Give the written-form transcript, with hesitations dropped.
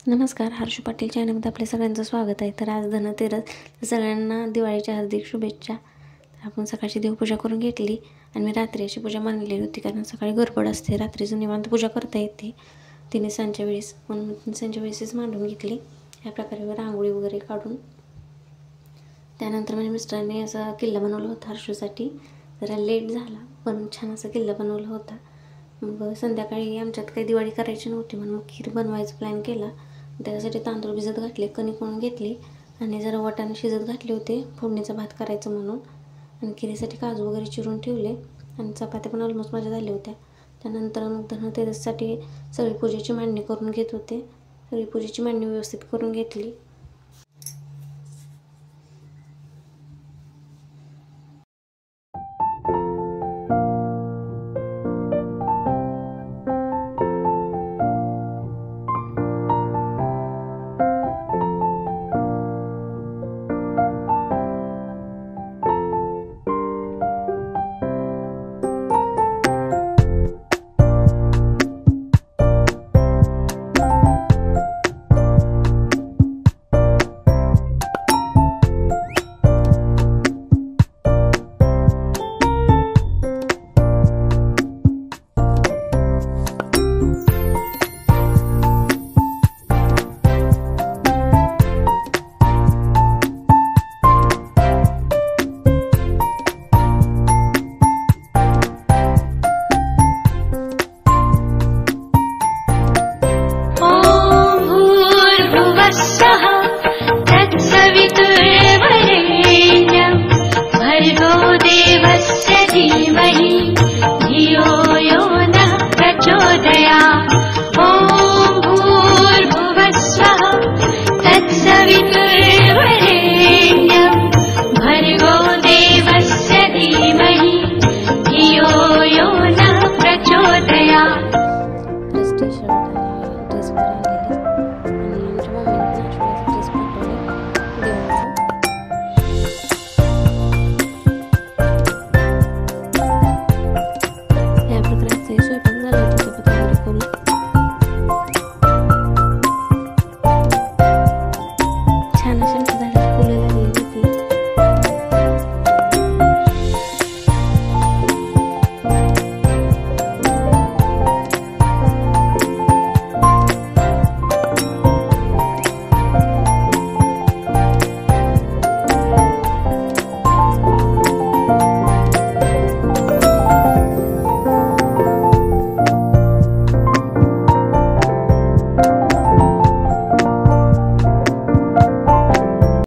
नमस्कार, हर्षू पाटील चॅनलमध्ये आपल्या सगळ्यांचं स्वागत आहे। तर आज धनतेरस, सगळ्यांना दिवाळीच्या हार्दिक शुभेच्छा। आपण सकाळची देवपूजा करून घेतली आणि मी रात्री अशी पूजा मांडलेली होती, कारण सकाळी गडबड असते, रात्रीचं निवांत पूजा करता येते तिने सांच्या वेळेस, म्हणून सांच्या वेळेसच मांडून घेतली या प्रकारे रांगोळी वगैरे काढून। त्यानंतर माझ्या मिस्टरांनी असा किल्ला बनवला होता हर्षूसाठी। जरा लेट झाला पण छान असा किल्ला बनवला होता। मग संध्याकाळी आमच्यात काही दिवाळी करायची नव्हती म्हणून खीर बनवायचा प्लॅन केला। त्यासाठी तांदूळ भिजत घातले, कणिक मळून घेतली आणि जरा वाटाणे शिजत घातले होते फोडणीचा भात करायचं म्हणून। आणि खिरीसाठी काजू वगैरे चिरून ठेवले आणि चपात्या पण ऑलमोस्ट माझ्या झाल्या होत्या। त्यानंतर मग धनतेरससाठी सगळी पूजेची मांडणी करून घेत होते। सगळी पूजेची मांडणी व्यवस्थित करून घेतली। ॐ भूर्भुवः स्वः